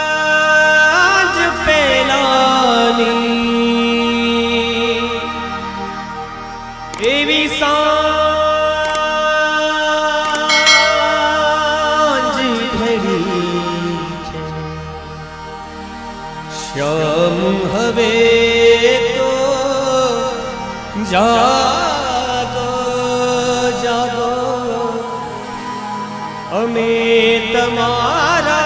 सांझ पेलानी एवी सांझ घड़ी श्याम हवे तो जागो जागो हमें तमारा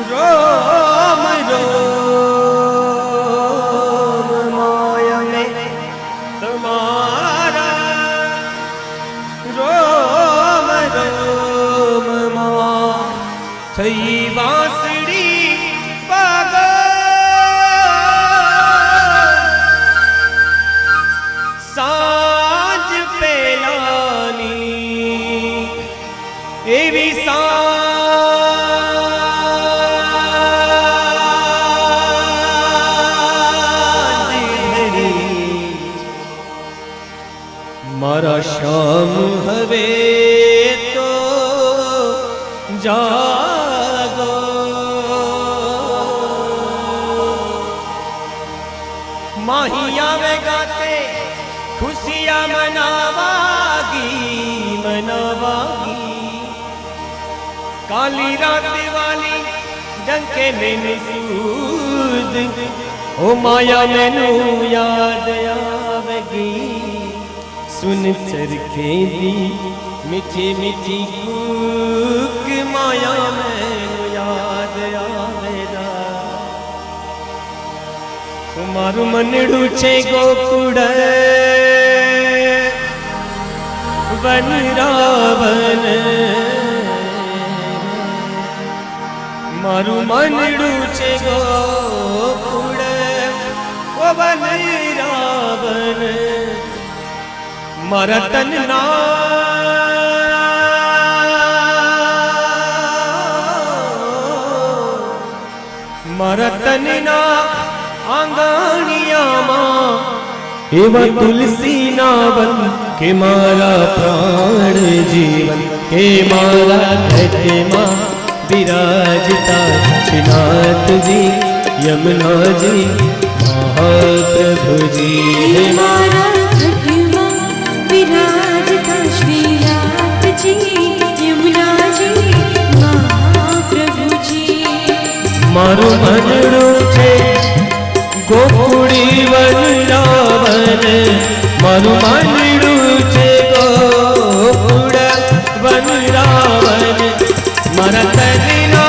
रोम रोम माया में तमारा रोम रोम माँ थई बांसुरी बागो सांझ पेलानी एवी सांझ घड़ी मारा श्याम हवे तो जागो माहिया में गाते खुशियाँ मनावागी मनावागी काली रात वाली डंके मैंने सूद ओ माया मैनू याद आवेगी सुन चरखे दी मीठी मीठी कूक माया मैनू याद आवेगा तुम्हारू मनड़ू छे गोकुड़ वन रावण मारू मनड़ू छे गोकुड़ ओ वन रावण मारा तन ना मारा तन ना आंगणिया मां एवा तुलसी नावन के मारा प्राण जीवन के मारा कहते मां विराजता श्रीनाथ जी यमुना जी महाप्रभु जी मारा खटमा विराजता श्रीनाथ जी यमुना जी महाप्रभु जी मारू मनड़ू छे गोकुड़ी वन रावण मारू मनड़ू छे गोकुड़ वन रावण मारा तनिना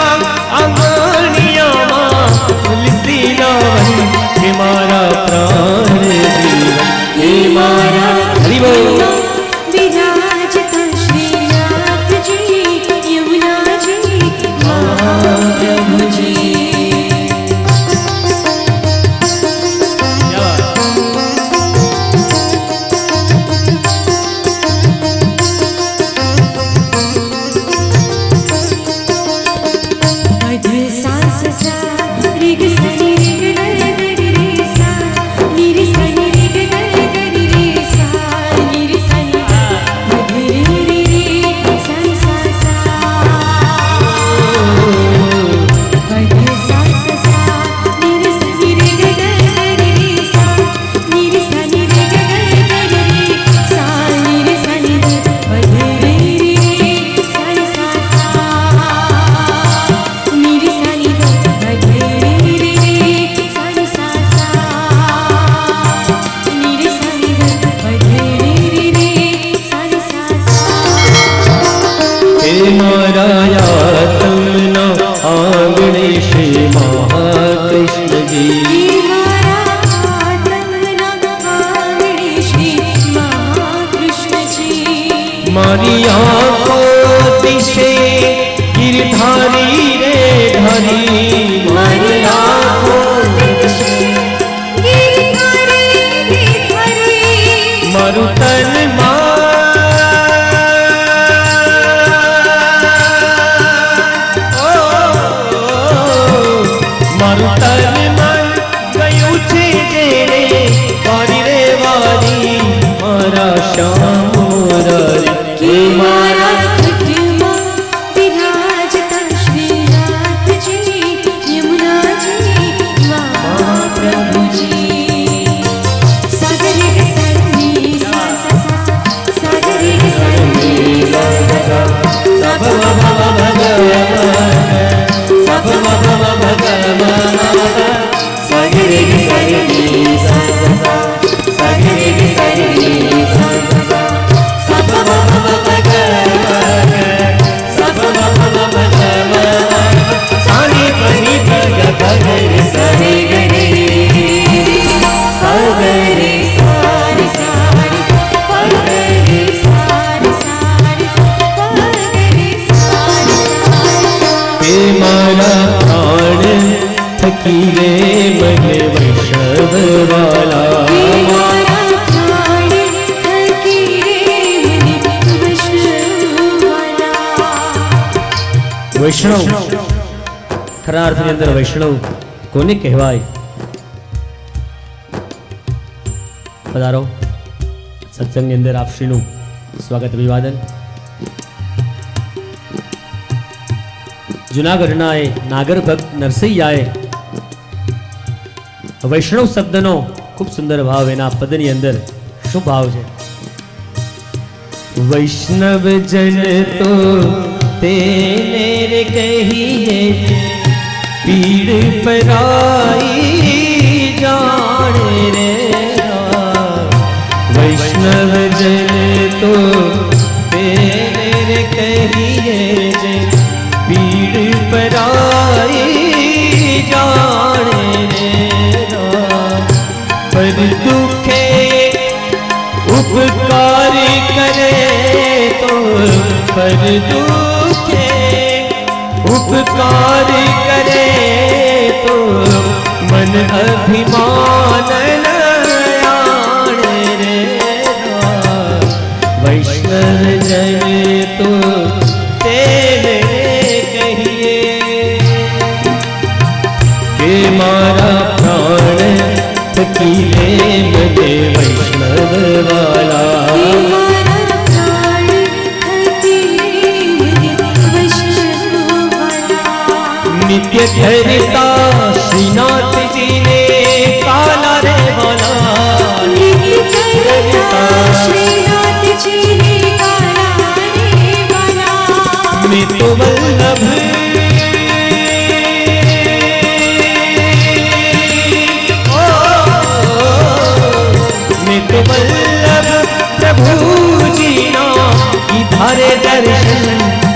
अंगणिया मां तुलसी नावन के मारा प्राण जीवन के मारा हरि बोल विराजता श्रीनाथ जी यमुना जी महाप्रभु जी थकी रे मन वैष्णव वाला हे मारा प्राण थकी रे मन वैष्णव वाला। वैष्णव खरा अर्थની અંદર વૈષ્ણવ કોને કહેવાય? પધારો સત્સંગની અંદર આપ શ્રીનું સ્વાગત અભિવાદન। જુનાગઢના એ નાગર ભક્ત નરસૈયાએ વૈષ્ણવ શબ્દનો ખૂબ સુંદર ભાવ એના પદની અંદર શું ભાવ છે? વૈષ્ણવ જન તો તેને રે કહીએ પીડ પરાઈ જાણે રે वैष्णव जन तो तेरे रे कहिए जे पीड़ पराई जाने पर दुखे उपकार करे तो पर दुखे उपकार करे तो मन अभिमान वैष्णव जन तो तेरे कहिए के मारा प्राण थकीले मने वैष्णव वाला। हे मारा प्राण थकी रे मन वैष्णव वाला। नित्य धरिता श्रीनाथ जी ने काला रे वाला। नित्य धरिता श्रीनाथ जी ने काला रे वाला। मृत्यु वल्लभ मृत्यु वल्लभ प्रभु जी ना इधारे दर्शन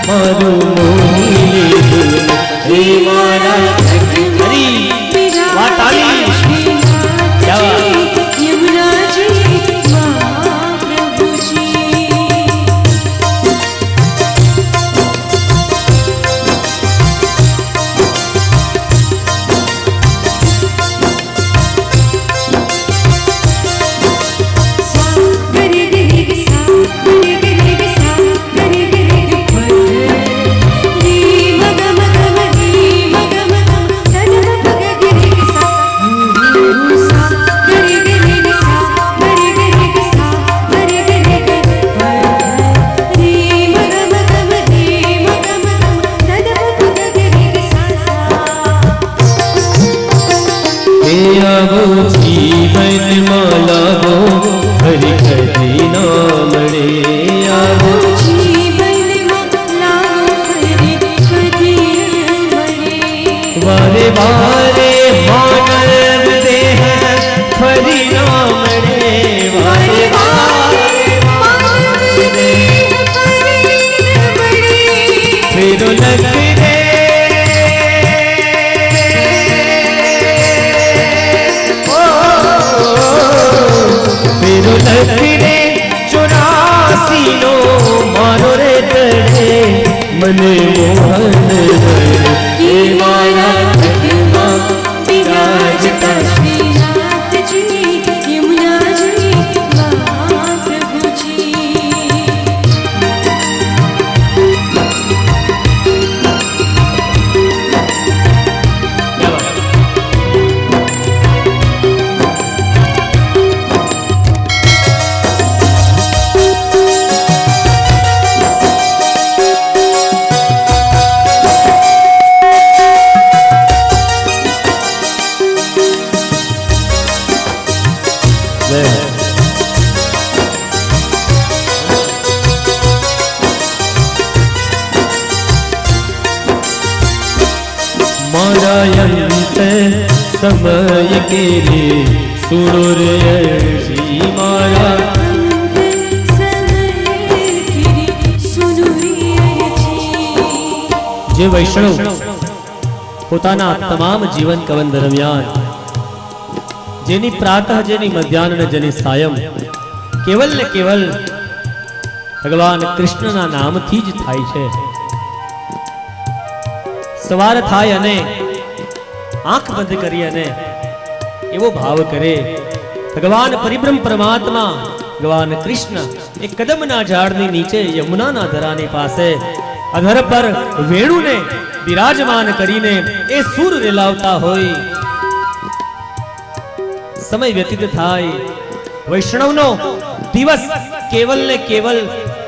मारो मोहिनी हे मारा हरि वाताली क्या यमुना जी महाप्रभु जी। जीवन माला वो हरि हरि नाम रे आवो जीवन माला हरि हरि नाम। वारे वारे मानव देह हरि नाम रे वारे वारे मानव देह हरि नाम रे फिर लग रे लखरे 84 नो मारो रे तड़े मने मोहन हे मारा खटमा विराजता श्रीनाथ जी यमुना जी महाप्रभु जी। मारायंत समय के लिए सुनो रे अर्जी मारा જે વૈષ્ણવ પોતાના તમામ જીવન કવન દરમિયાન જેની પ્રાતઃ જેની મધ્યાહન અને જેની સાયમ કેવલ ને કેવલ ભગવાન કૃષ્ણના નામથી જ થાય છે। સવાર થાય અને आंख बंद करी अने एवो भाव करे भगवान परिब्रह्म परमात्मा भगवान कृष्ण एक कदमना झाड़नी नीचे यमुनाना दरानी पासे अधर पर वेणु ने विराजमान करीने ए सूर रेलावता होय समय व्यतीत थाय वैष्णवनो दिवस केवल ने केवल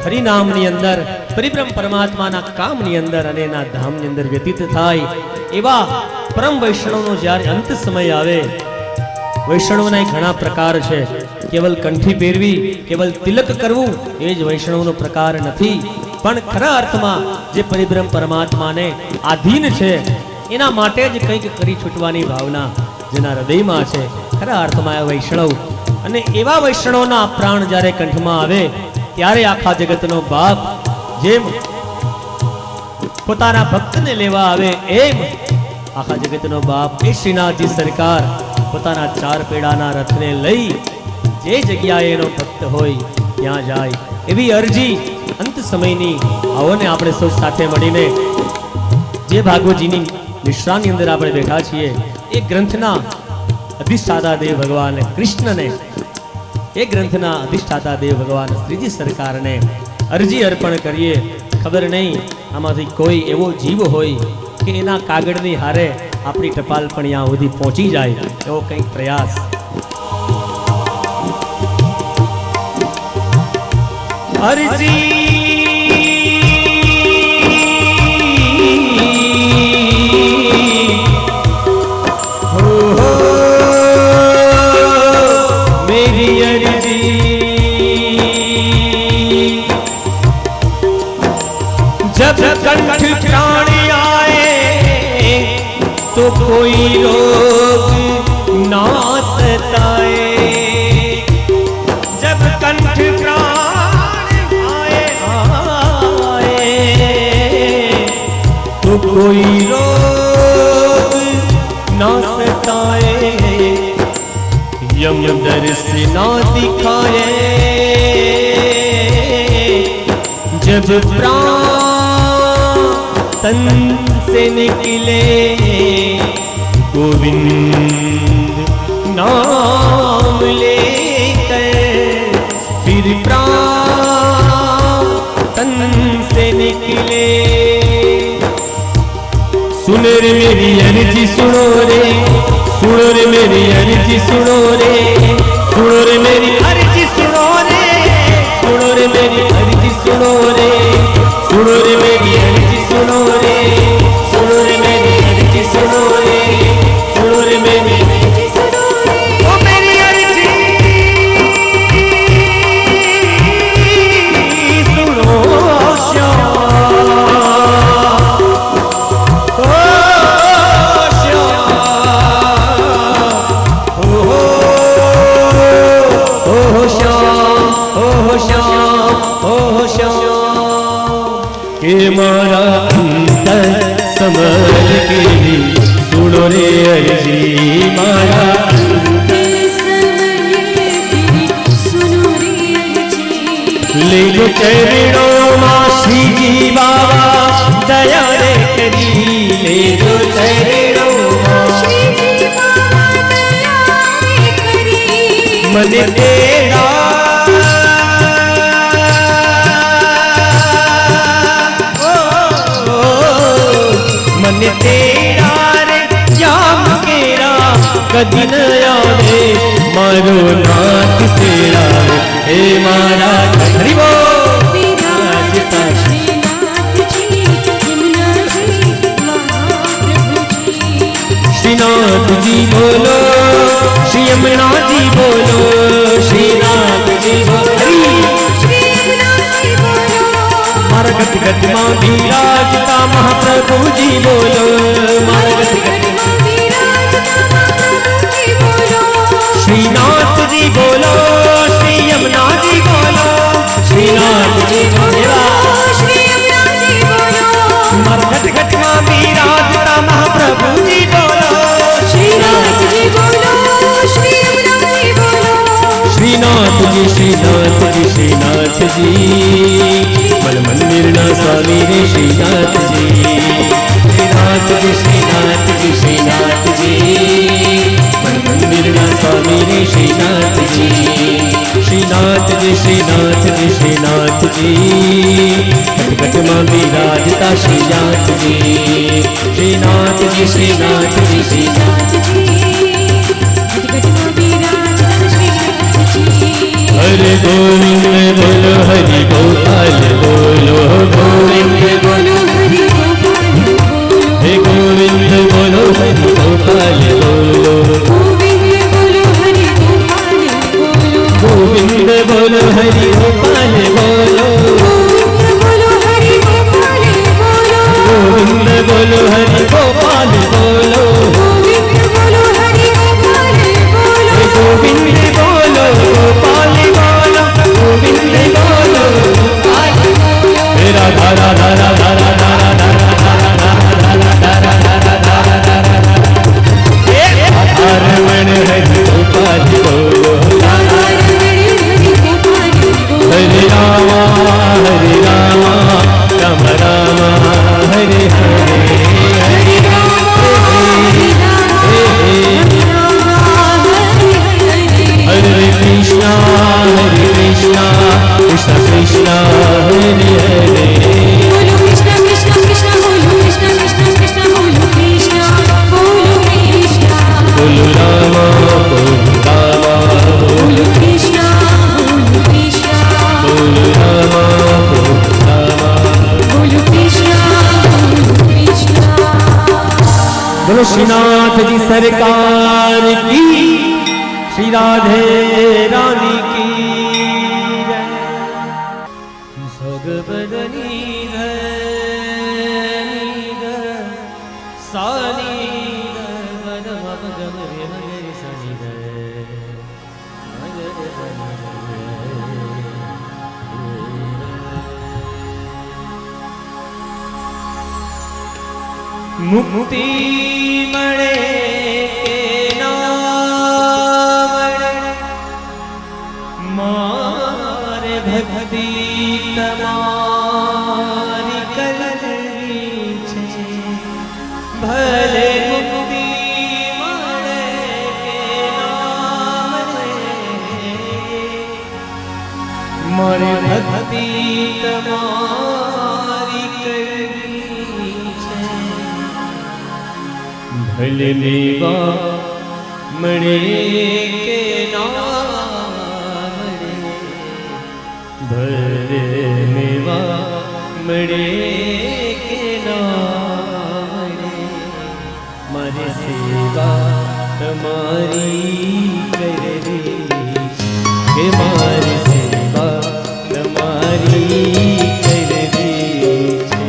हरि नामनी अंदर परिब्रह्म परमात्माना कामनी अंदर अने ना धामनी अंदर व्यतीत थाय एवा परम वैष्णवनो ज्यारे अंत समय आवे वैष्णवना घणा प्रकार छे केवल कंठी पेरवी केवल तिलक करवू ए ज वैष्णवनो प्रकार नथी पण खरा अर्थमां जे परिब्रह्म परमात्माने आधीन छे एना माटे ज कंईक करी छूटवानी भावना जेना हृदयमां छे खरा अर्थमां वैष्णव अने एवा वैष्णवना प्राण ज्यारे कंठमां आवे त्यारे आखा जगतनो बाप जेम पोताना भक्तने लेवा आवे एम आखा जगतनो बाप ए श्रीनाथजी सरकार पोताना चार पेड़ाना रथने लई जे जग्याए एनो भक्त होय त्यां जाय एवी अरजी अंत समयनी आवोने आपणे सौ साथे मळीने जे भागवतजीनी निश्रानी अंदर आपणे बैठा छीए ए ग्रंथना अधिष्ठाता देव भगवान कृष्ण ने ए ग्रंथना अधिष्ठाता देव भगवान श्रीजी सरकार ने अरजी अर्पण करिए खबर नहीं आमांथी कोई एवो जीव होय के एना कागळनी हारे अपनी टपाल पण यहाँ सुधी पहुंची जाए एवो कंईक प्रयास अरजी हो मेरी अरजी जब कंठ प्राणी आए तो कोई रोग ना सताए जब कंठ प्राण आए तो कोई रोग ना सताए यम दर्श ना दिखाए जब प्राण तन से निकले गोविंद नाम लेकर फिर प्राण तन से निकले सुनो रे मेरी अर्जी सुनो रे मेरी अर्जी सुनो रे मेरी अर्जी सुनो रे मेरी अर्जी सुनो रे मेरी अर्जी सुनो रे मेरी अर्जी सुनो रे मेरी अर्जी सुनो ओ मेरी अर्जी सुनो श्याम ओ श्याम ओ श्याम ओ श्याम ओ श्याम के मारा अंतर समझ के सुनो रे अर्जी मारा ले जो चरणों मां श्री जी बाबा दया रे करी ले जो चरणों मां श्री जी बाबा दया रे करी मन तेरा मन तेरा रे जाम केरा कदी न आवे मारो नाथ तेरा हे मारा हरि बोल श्रीनाथ जी बोलो श्री यमुना जी बोलो श्रीनाथ जी मारा गति गति मां विराजता महाप्रभु जी बोलो मारा गति गति मां विराजता महाप्रभु जी बोलो श्रीनाथ जी बोलो श्री यमुना जी बोलो श्रीनाथ जी बोलो श्री यमुना जी बोलो मारा गति गति मां विराजता महाप्रभु जी बोलो श्रीनाथ जी बोलो श्री यमुना जी बोलो श्रीनाथ जी श्रीनाथ जी श्रीनाथ जी बल मंदिर ना स्वामी रे श्रीनाथ जी श्रीनाथ जी श्रीनाथ जी श्रीनाथ जी श्रीनाथ जी, श्रीनाथ जी, श्रीनाथ जी, श्रीनाथ जी, घट मां विराजता श्रीनाथ जी, श्रीनाथ जी, श्रीनाथ जी, श्रीनाथ हरे गोविंद बोलो हरि गोपाल बोलो, गोविंद बोलो हरि गोपाल बोलो, हे गोविंद बोलो हरि गोपाल बोलो, गोविंद बोलो हरि गोपाल बोलो, गोविंद बोलो हरि गोपाल बोलो, गोविंद बोलो हरि गोपाल बोलो, गोविंद बोलो हरि गोपाल बोलो, गोविंद बोलो गोपाल बोलो, गोविंद बोलो गोपाल बोलो, राधा राधा राधा राधा राधा रमण हरि गोपाल बोलो, हरे रामा राम रामा हरे हरे, हरे हरे कृष्णा कृष्णा कृष्णा हरे हरे, बोलो कृष्ण कृष्ण कृष्ण बोलो कृष्ण कृष्ण कृष्ण बोलो कृष्ण बोलो कृष्ण, बोलो रामा बोलो कृष्ण बोलो कृष्ण, बोलो रामा बोलो कृष्ण बोलो कृष्ण। बोलो श्रीनाथ जी सरकार की, श्री राधे रानी की जय। भगवदनी सानी मुक्ति मणे के नाम मारे भक्ति तमारी करनी छे, भले मुक्ति मणे के नाम मारे भक्ति तमारी करनी छे, भले मेवा मणे के नाम रे, भले मेवा मणे के नाम रे, मारी सेवा तुम्हारी करनी के, मारी सेवा तुम्हारी करनी छे।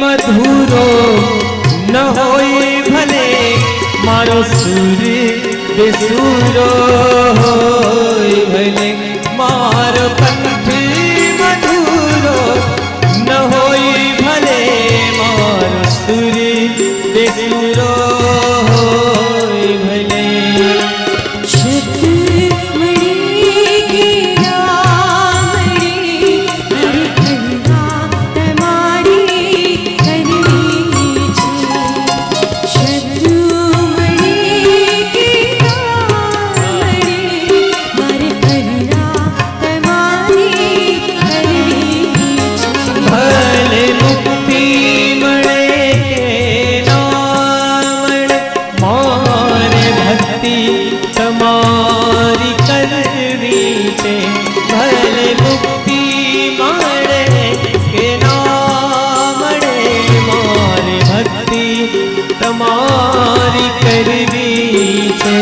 मधुरो न होई भले मारो सुर बेसुरो होई भले, मारो कंठ मधुरो न होई भले मारो सुर बेसुरो होई भले, करनी छे भले मुक्ति मारे के ना मरे मारे भक्ति तमारी करवी छे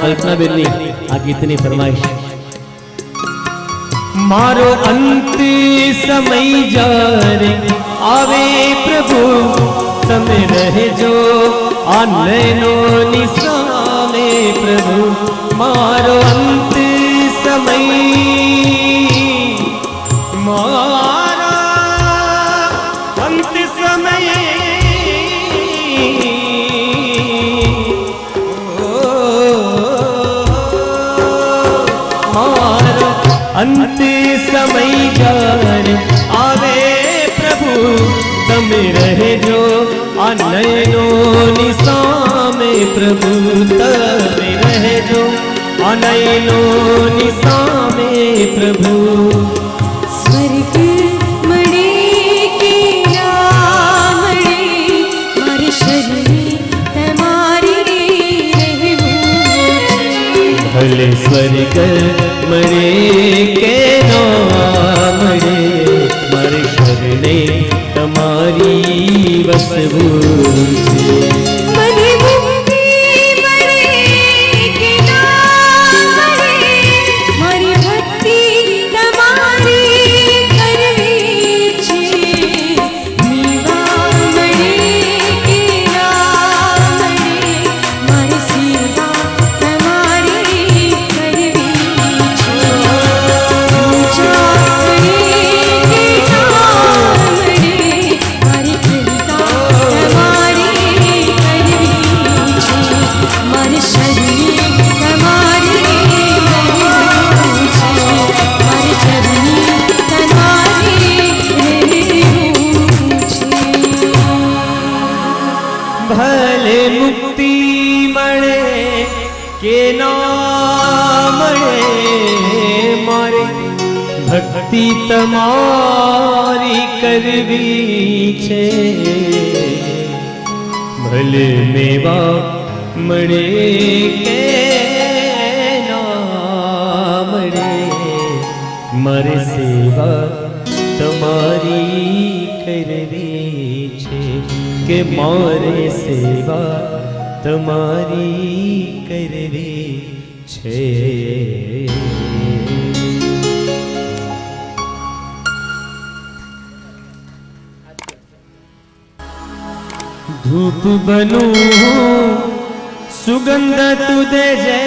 कल्पना बेनी आ गीतनी फरमाइश। मारो अंत समय जारे आवे प्रभु तमे रहे जो आनैनो निसामे प्रभु। मारो अंत समय मारा अंत समय अंत समय जान आवे प्रभु तम रहे जो अनैनो निसामे प्रभु तम रहे जो अनैनो निसामे प्रभु। स्वर्ग मणे के मणे मारे शरीर तमारी भले स्वर्ग मरे के नाम रे मर शरणे तमारी वसबू भक्ति तमारी करवी छे भले मेवा मळे के ना मळे मारे सेवा तमारी करवी छे के मारे सेवा तमारी करवी छे। धूप बनू सुगंध तू दे जे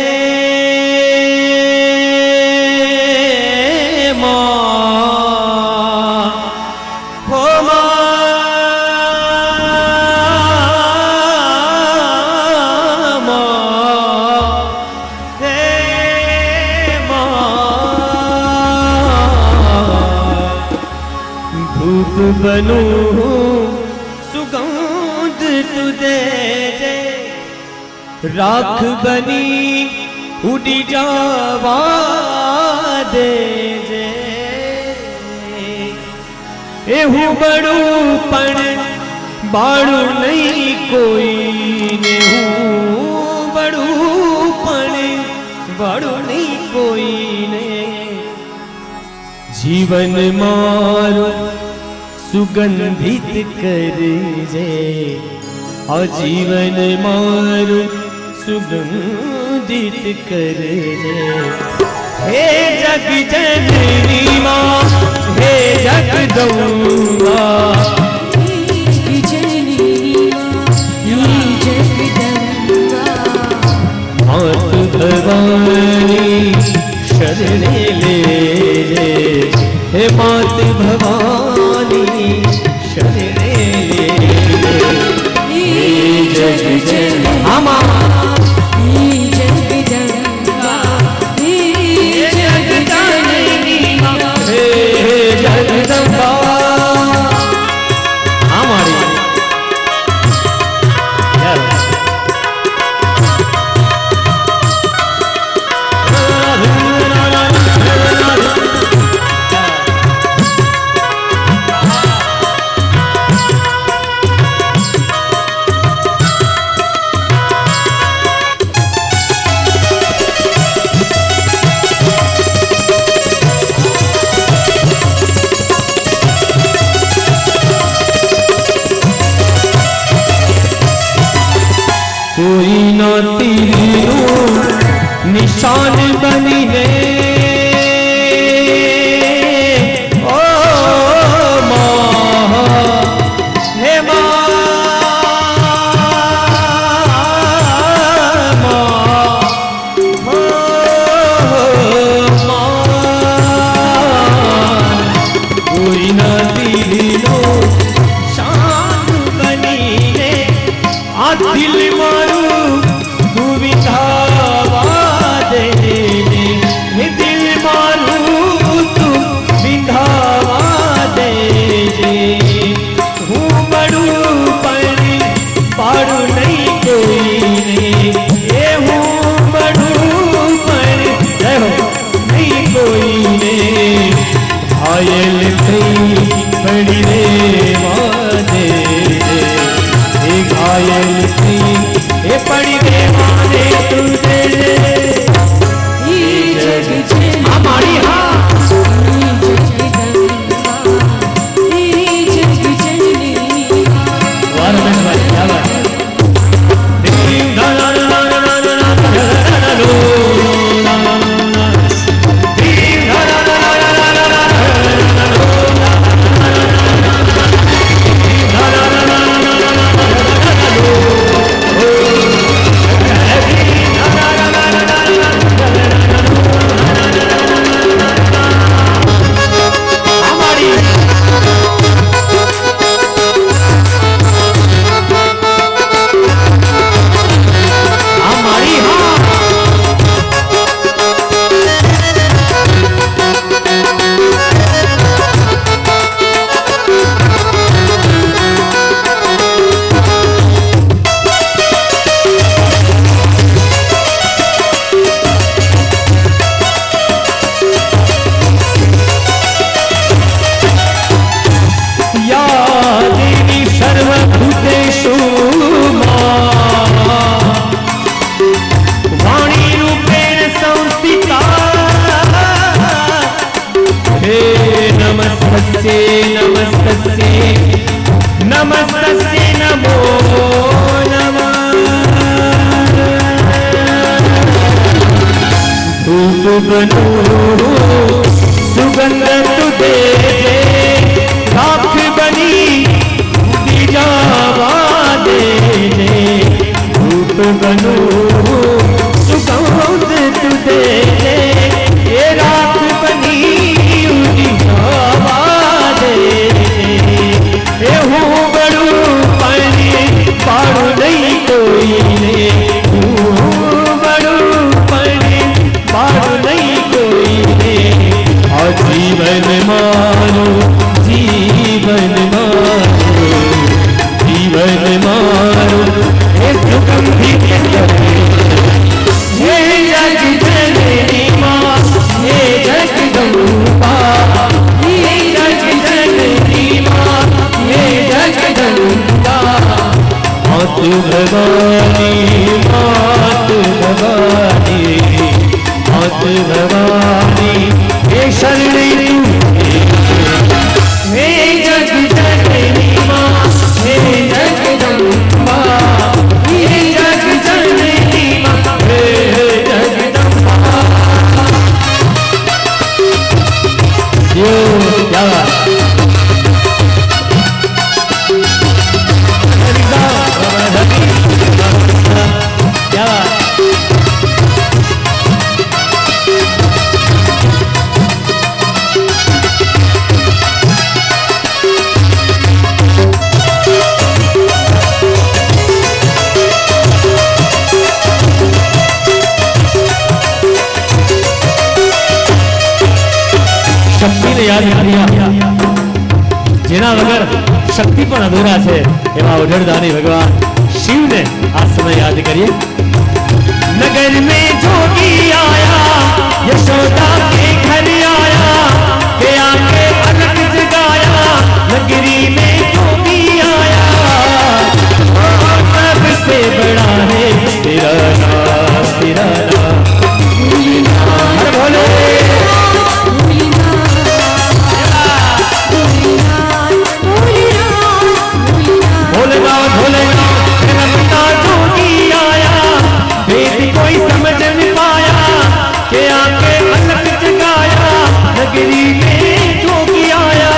बनू सुगंध तू दे जे राख बनी उड़ी जावा दे जे एहू बड़ू पण बाड़ू नहीं कोई ने हूँ बड़ू पण बाड़ू नहीं कोई ने जीवन मारो सुगंधित कर जे आजीवन मारू सुगंधित कर जे। हे जग जननी माँ हे जगदम्बा मात भवानी शरणे ले जे हे मात भवानी शरणे ले जग जननी आमा जगदम्बा हमारी कोई न तीरो निशान बनी है ओ माँ हे माँ कोई न तीरो शान बनी है आ दिल मारू दुविधावा दे दिल मारू तू विधावा दे हूँ बड़ू पर पारू नहीं कोई ने ये हूँ बड़ू पर नहीं कोई ने घायल कई बड़ी रे माने घायल थी ये पड़ी बेमाने तुझे हमारी हाँ नमस्तस्ये नमस्तस्ये नमस्तस्ये नमो नमः। धूप बनो सुगंध तुझे राख बनी दिजावा दे धूप बनो सुगंध तुझे ये राख बनी दिजावा दे ये हूँ बड़ू पानी पाड़ू नहीं कोई ने बड़ू पानी पाड़ू नहीं कोई ने और जीवन मानो जीवन मानो जीवन मानो हे सुगंधित हे जगदम्बा हे जगदम्बा हे जगदम्बा हे जगदम्बा मात भवानी मात भवानी मात भवानी हे शरणी हे जगदम्बा हे जगदम्बा हे जगदम्बा हे जगदम्बा। यो क्या क्या शक्ति ने याद किया जेना वगर शक्ति पण अधूरा है एवा उजड़दानी भगवान शिव ने आज समय याद करिए। नगर में जोगी आया यशोदा के घर आया के आके अलग जगाया नगरी में जोगी आया सबसे बड़ा है तेरा नाम तेरा नाम बोलो भोलेनाथ भोलेनाथ रमता जोगी आया वेद कोई समझ नहीं पाया के आके अलग जगाया नगरी में जोगी आया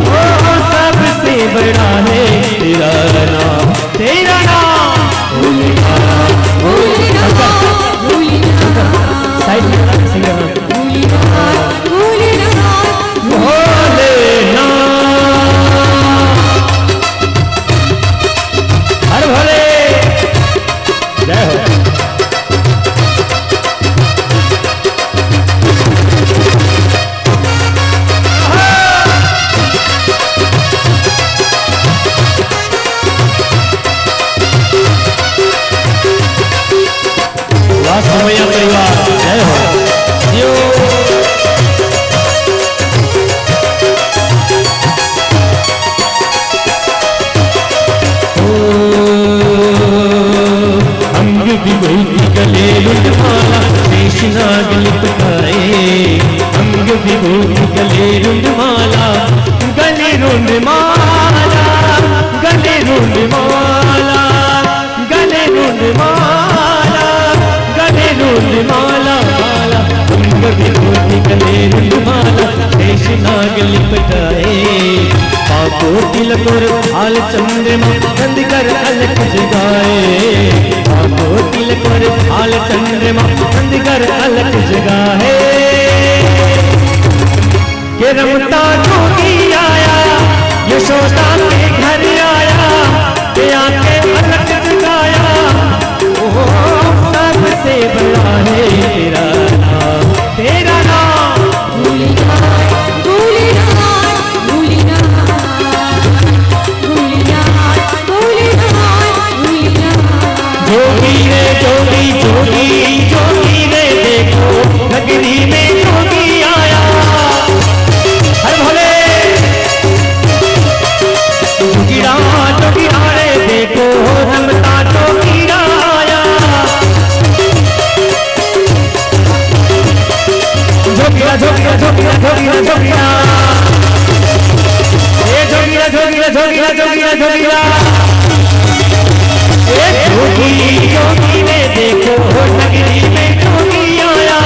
ओ सबसे बड़ा है तेरा नाम तेरा नाम भोलेनाथ भोलेनाथ हर भोले जय हो। वास्तवया परिवार जय हो यो। अंग विभूति गले लुंडमाला शेषनाग लिपटाए अंग विभूति गले लुंडमाला गले रुंडमाला गले रुंडमाला गले रुंडमाला गले रुंडमाला माला अंग विभूति गले रुंडमाला शेषनाग लिपटाए पापो तिलक और हाल चंद्रमा बंद कर अलग जगाए पापो तिलक और हाल चंद्रमा बंद कर अलग जगाए के रमता जोगी आया यशोदा के घर आया के आके अलग जगाया ओ सबसे बड़ा है तेरा नाम तेरा नाम जोगी रे जोगी जोगी जोगी रे देखो नगरी में जोगी आया हर भोले कबीरा जोगी ने देखो नगरी में जोगी आया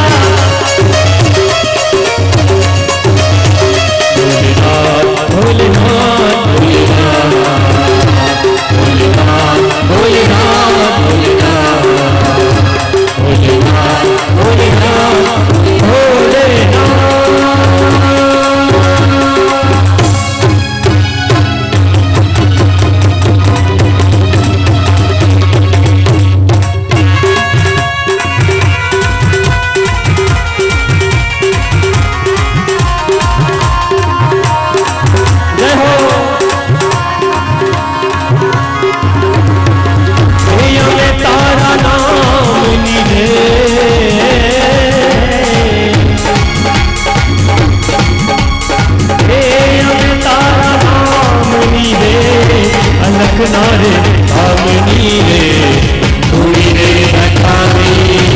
भोलेनाथ भोलेनाथ भोलेनाथ भोलेनाथ भोलेनाथ भोलेनाथ नारे आमनी रे पूरी रे रखानी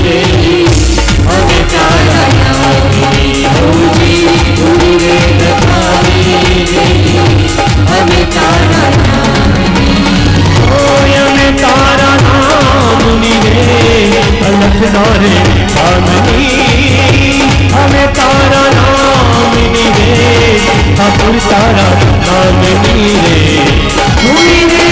रे हमें तारा नामी हो जी पूरी रे रखानी रे हमें तारा नामी ओ हमें तारा नामी रे अलख नारे आमनी हमें तारा नामी रे अपुर तारा नामी रे पूरी रे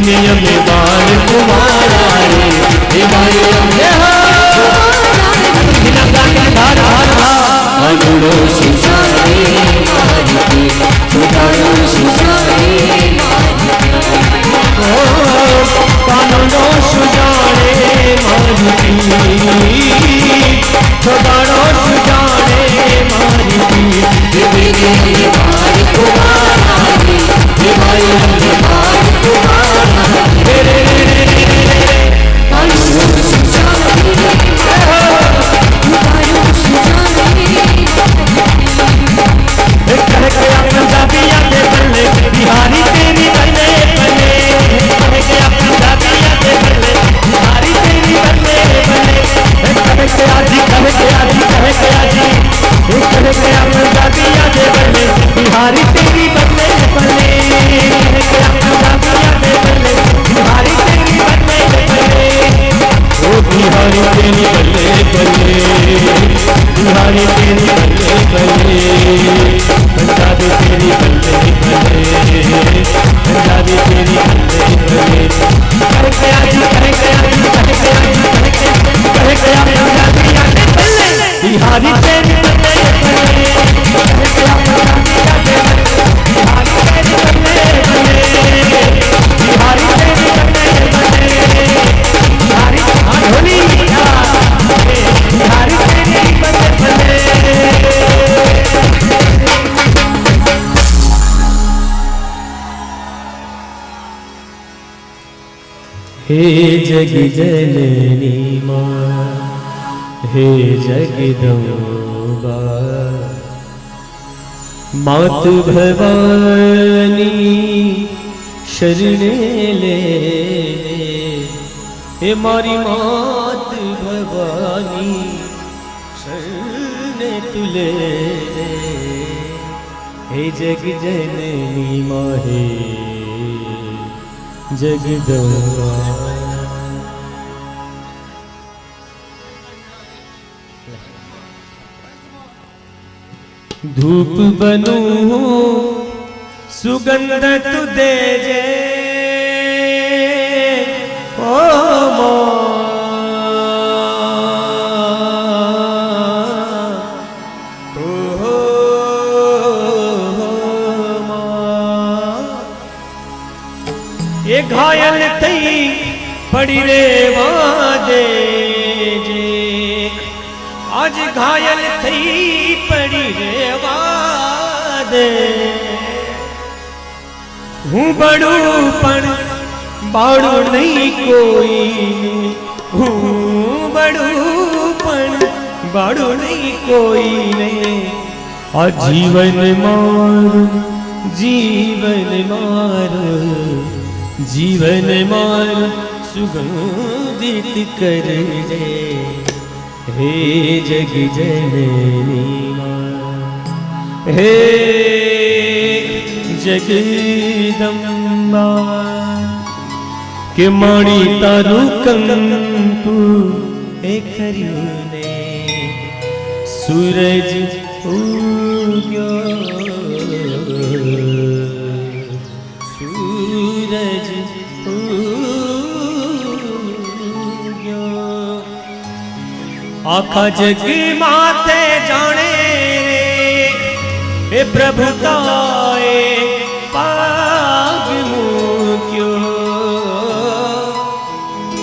नियम बाल तुम्हारा रे अनुरो सुजाने सुधारो सुजाने कानूनो सुजाने मानती सुधारो सुजाने बिहारी तेरी बदले बदले बिहारी तेरी बदले बदले ओ बिहारी तेरी बदले बदले बिहारी तेरी बदले बदले पंजाबी तेरी बदले बदले पंजाबी तेरी बदले बदले बिहारी तेरी हे जग जननी माँ हे जगदम्बा मात भवानी शरणे ले हे मारी मात भवानी शरणे तुले हे जग जननी माँ हे जगदम्बा धूप बनू सुगंध तु दे जे ओ घायल थई पड़ी रे वादे जे आज घायल थई पड़ी रे वादे हूँ बड़ू पण बाड़ू नहीं कोई हूँ बड़ू पण बाड़ू नहीं कोई नहीं जीवन मार सुगंधित कर दे हे जग जननी मां हे जगदम्बा के माणी तारू कंकु एक ने सूरज उग्यो सूरज उग्यो आखा जग माथे जाने रे हे प्रभुताए पाग मुक्यो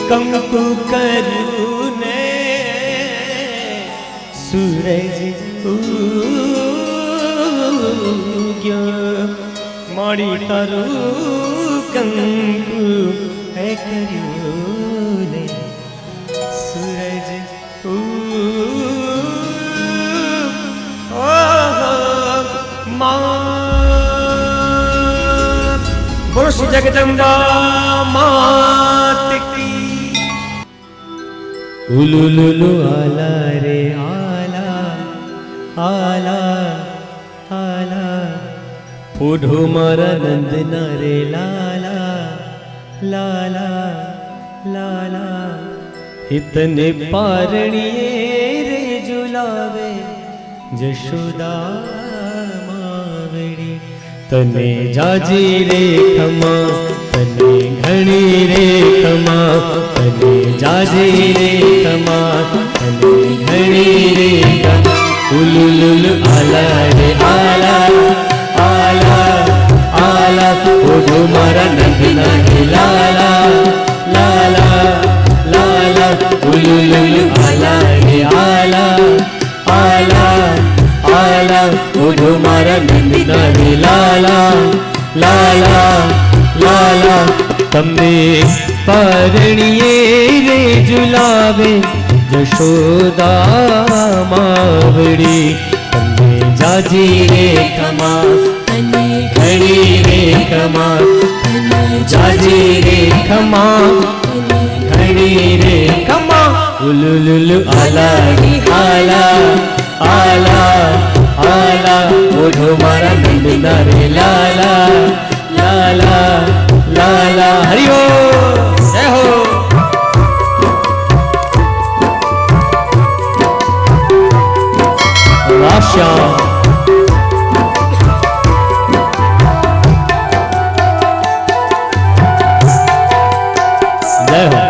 कंकु करुने सूरज उग्यो माड़ी तारू कंकु है करुने सूरज बोलो श्री जगदम्बा मात की उलुलुलु आला रे आला आला आला फूढो मारा नंदना रे लाला लाला लाला इतने पारणिये रे झुलावे जशोदा मावड़ी तने जाजी रे खमा तने घणी रे खमा तने जाजी रे खमा तने घणी रे खमा उलुलुलु आला रे आला आला आला ओढो मारा नंदना रे लाला लाला लाला उलुलुलु आला रे आला आला आला ओढो मारा नंदना रे लाला लाला लाला तमे पारणिये रे झुलावे जशोदा मावड़ी तमे जाजी रे खमा तने घणी रे खमा तने जाजी रे खमा तने घणी रे खमा उलुलुलु आला रे आला आला आला ओढो मारा नंदना रे लाला लाला लाला हरि ओ जय हो आशा जय हो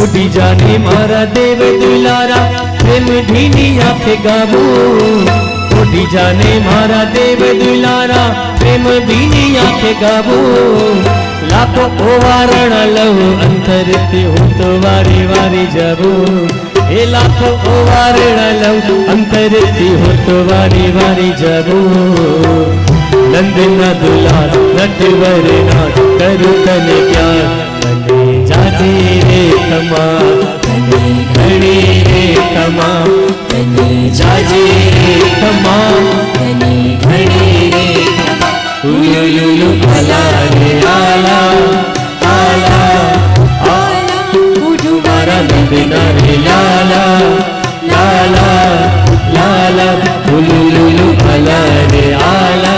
उठी जाने मारा देव दुलारा प्रेम धीनी आंखें गाबू उठी जाने मारा देव दुलारा प्रेम धीनी आंखें गाबू लाखों ओवारण लहू अंतर ते हूँ तो वारी वारी जाबू ए लाखों ओवारण लहू अंतर ते हूँ तो वारी वारी जाबू नंदना दुलार नटवर नाथ करू तने प्यार तने जाजी रे खमा तने घणी रे खमा तने जाजी रे खमा तने घणी रे उलुलुलु आला रे आला आला आला ओढो मारा नंदना रे लाला लाला लाला उलुलुलु आला रे आला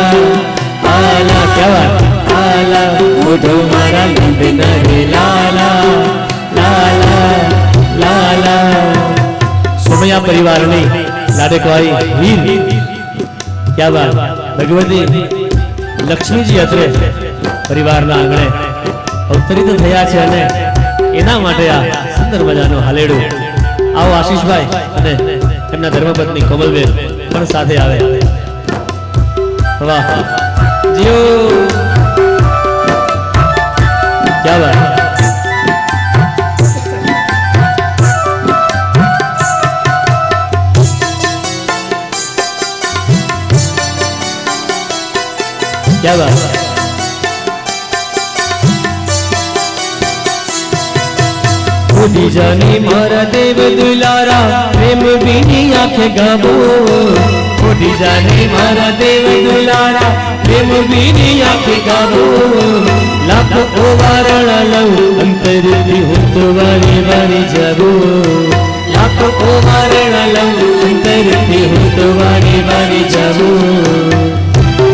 आला क्या बात आला ओढो मारा नंदना रे लाला लाला लाला सोमया परिवार ने लाडकवाई वीर क्या बात भगवती लक्ष्मी जी अत्रे પરિવારના આંગણે અવતરિત થયા છે અને એના માટે આ સુંદર મજાનો હાલેડું. આવો આશીષભાઈ અને એમના ધર્મપત્ની કોમલબેન પણ સાથે આવે. વાહ જીઓ, ક્યા બાત. क्या बात. उठी जानी मारा देव दुलारा प्रेम बीनी आंखें गाबो. उठी जानी मारा देव दुलारा प्रेम बीनी आंखें गाबो. लाख ओवारण लव अंतर दी हूँ तो वारी वारी जाबो. लाख ओवारण लव अंतर दी हूँ तो वारी वारी जाबो.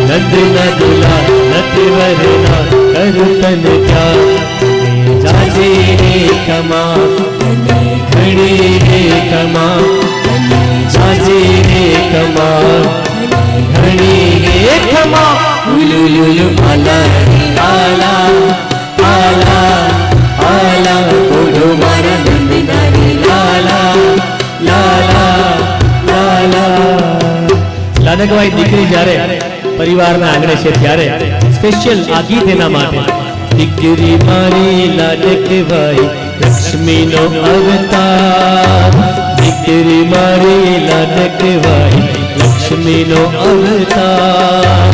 नद नदुला नति वरना करु तन क्या जाजे रे कमा खड़ी रे कमा जाजे रे कमा खड़ी रे कमा. उलु लुलु आला आला आला आला ओढ़ो मारा नंद नारी लाला लाला लाला. લાડકવાઈ દીકરી જ્યારે પરિવારના આંગણે છે ત્યારે સ્પેશિયલ આ ગીત એના માટે. દીકરી મારી લાડકવાઈ લક્ષ્મીનો અવતાર. દીકરી મારી લાડકવાઈ લક્ષ્મીનો અવતાર.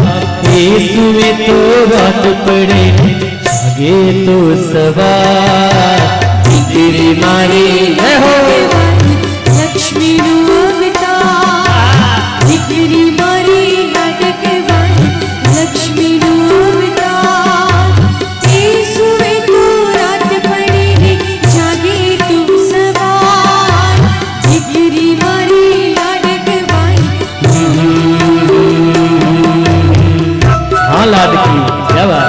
એ સુવે તો રાત પડે જાગે તો સવાર. દીકરી મારી લક્ષ્મીનો અવતાર. દીકરી મારી લાડકવાઈ લક્ષ્મીનો અવતાર. એ સુવે તો રાત પડે જાગે તું સવાર. દીકરી મારી લાડકવાઈ. हाँ लाडकी क्या बात.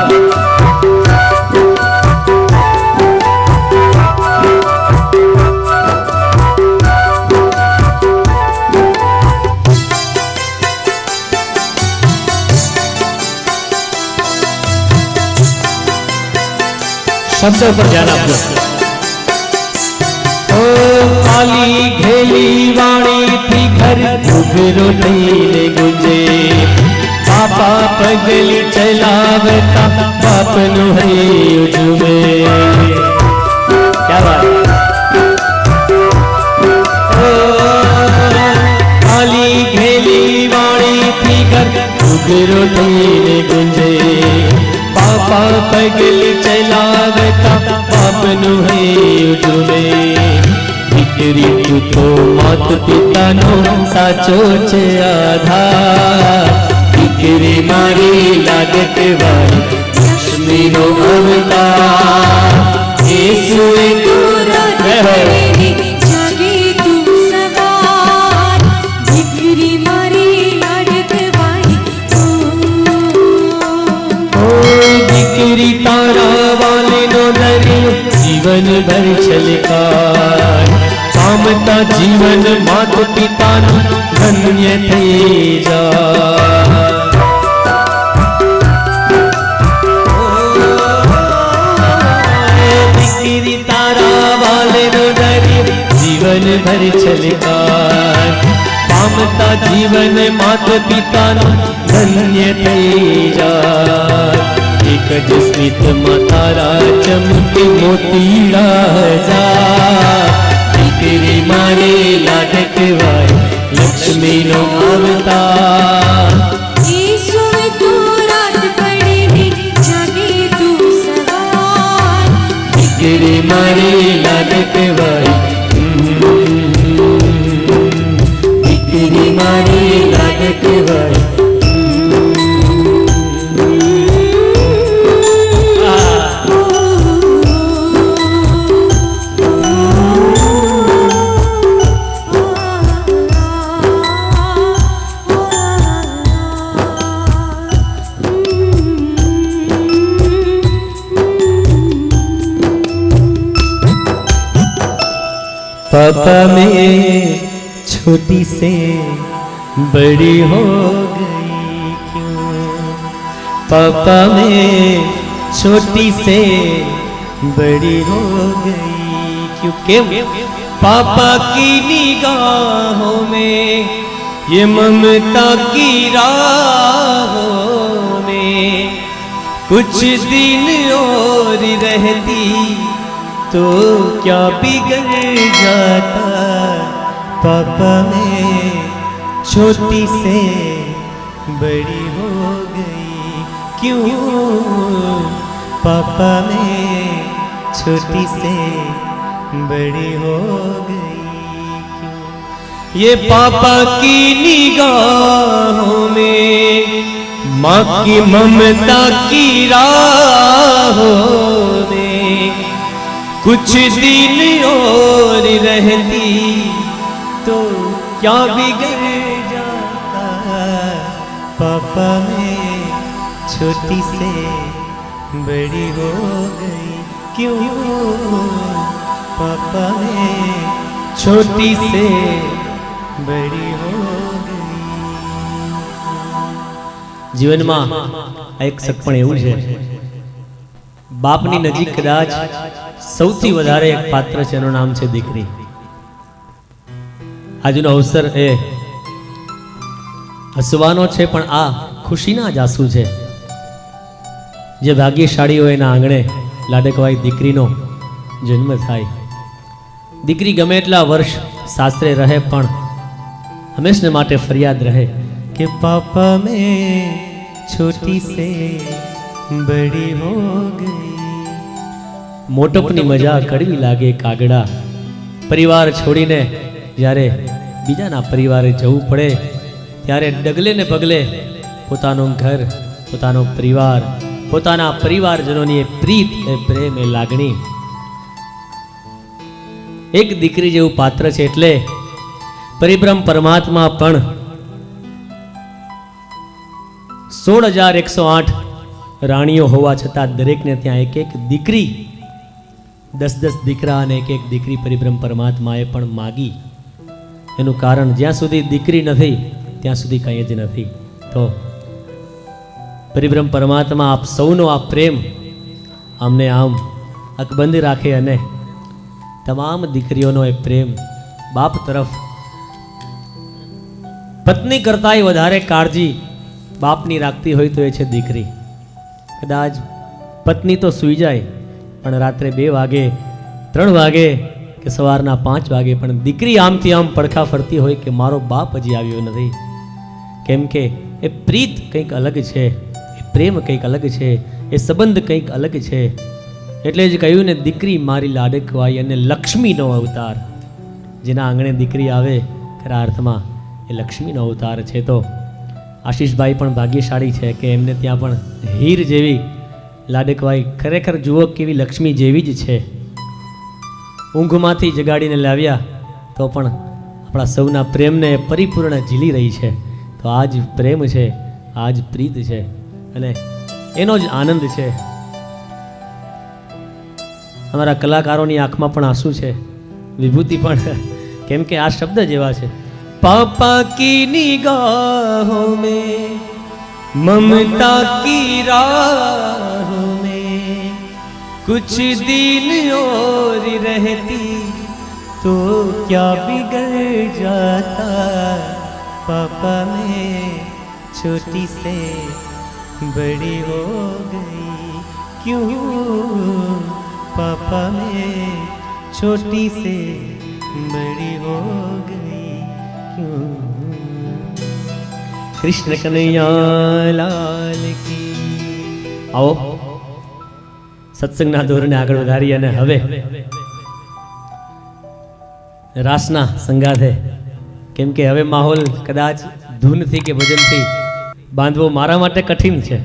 शब्द पर ध्यान आपको. ओ काली घेली वाणी थी घर घुघरो थईने गुंजे. पापा पगली चलावता बाप नु है उजुमे. क्या बात. ओ काली घेली वाणी थी घर घुघरो थईने गुंजे. पापा पगली चलावता बाप नु है उजुमे. દીકરી તું તો માત પિતાનો સાચો છે આધાર. દીકરી મારી લાડકવાઈ લક્ષ્મીનો અવતાર. એ સુએ તો રાત પડે જાગે તું સવાર. દીકરી મારી લાડકવાઈ. ओ દીકરી તારા વાલીનો દરિયો જીવન ભર છલકાય. પામતા જીવન માત પિતાનું ધન્ય થઈ જાય. દીકરી તારા વાલીનો દરિયો જીવન ભર છલકાય. પામતા જીવન માત પિતાનું ધન્ય થઈ જાય. એક જ સ્મિતમાં તારા ચમકે મોતીડા હજાર. દીકરી મારી લાડકવાઈ લક્ષ્મીનો અવતાર. એ સુવે તો રાત પડે જાગે તું સવાર. દીકરી મારી લાડકવાઈ. દીકરી મારી લાડકવાઈ. पापा में छोटी से बड़ी हो गई क्यों. पापा में छोटी से बड़ी हो गई। क्योंकि पापा की निगाहों में ये ममता की राहों में कुछ दिन और रहती तो क्या बिगड़ जाता। पापा में छोटी से बड़ी हो गई। क्यों पापा में छोटी से बड़ी हो गई। क्यों ये पापा की निगाहों में माँ की ममता की राहों में कुछ दिन और रहती तो क्या बिगड़ जाता। पापा में छोटी से बड़ी हो गई। क्यों पापा में छोटी से बड़ी हो गई। જીવનમાં એક સપણ એવું છે, બાપની નજીક કદાચ સૌથી વધારે એક પાત્ર છે, એનું નામ છે દીકરી. આજનો અવસર એ હસવાનો છે, પણ આ ખુશીના જ આંસુ છે. જે ભાગ્યશાળી હોય એના આંગણે લાડકવાઈ દીકરીનો જન્મ થાય. દીકરી ગમે એટલા વર્ષ સાસરે રહે પણ હંમેશને માટે ફરિયાદ રહે કે પાપા મેં छोटी से बड़ी हो गई. મોટપની મજા કડવી લાગે કાગડા. પરિવાર છોડીને જ્યારે બીજાના પરિવારે જવું પડે ત્યારે ડગલે ને પગલે પોતાનું ઘર, પોતાનો પરિવાર, પોતાના પરિવારજનોની એ પ્રીત, એ પ્રેમ, એ લાગણી એક દીકરી જેવું પાત્ર છે. એટલે પરિબ્રહ્મ પરમાત્મા પણ 16,108 રાણીઓ હોવા છતાં દરેકને ત્યાં એક એક દીકરી, 10-10 દીકરા અને એક એક દીકરી પરિબ્રહ્મ પરમાત્માએ પણ માગી. એનું કારણ જ્યાં સુધી દીકરી નથી ત્યાં સુધી કંઈ જ નથી. તો પરિબ્રહ્મ પરમાત્મા આપ સૌનો આ પ્રેમ અમને આમ અકબંધ રાખે અને તમામ દીકરીઓનો એ પ્રેમ બાપ તરફ પત્ની કરતાંય વધારે કાળજી બાપની રાખતી હોય તો એ છે દીકરી. કદાચ પત્ની તો સૂઈ જાય પણ રાત્રે 2 વાગે, 3 વાગે કે સવારના 5 વાગે પણ દીકરી આમથી આમ પડખા ફરતી હોય કે મારો બાપ હજી આવ્યો નથી. કેમ કે એ પ્રીત કંઈક અલગ છે, એ પ્રેમ કંઈક અલગ છે, એ સંબંધ કંઈક અલગ છે. એટલે જ કહ્યું ને, દીકરી મારી લાડકવાઈ અને લક્ષ્મીનો અવતાર. જેના આંગણે દીકરી આવે ખરા અર્થમાં એ લક્ષ્મીનો અવતાર છે. તો આશીષભાઈ પણ ભાગ્યશાળી છે કે એમને ત્યાં પણ હીર જેવી લાડકવાઈ, ખરેખર જુઓ કેવી લક્ષ્મી જેવી જ છે. ઊંઘમાંથી જગાડીને લાવ્યા તો પણ આપણા સૌના પ્રેમને પરિપૂર્ણ ઝીલી રહી છે. તો આ જ પ્રેમ છે, આ જ પ્રીત છે અને એનો જ આનંદ છે. અમારા કલાકારોની આંખમાં પણ આંસુ છે, વિભૂતિ પણ, કેમ કે આ શબ્દ જેવા છે. पापा की निगाहों में ममता की राहों में कुछ दिन और रहती तो क्या बिगड़ जाता. पापा में छोटी से बड़ी हो गई. क्यों पापा में छोटी से बड़ी हो गई. કૃષ્ણ કનૈયા લાલ કી. આવો સત્સંગના ધોરણે આગળ વધારી અને હવે રાસના સંગાથે, કેમ કે હવે માહોલ કદાચ ધૂનથી કે ભજનથી બાંધવો મારા માટે કઠિન છે.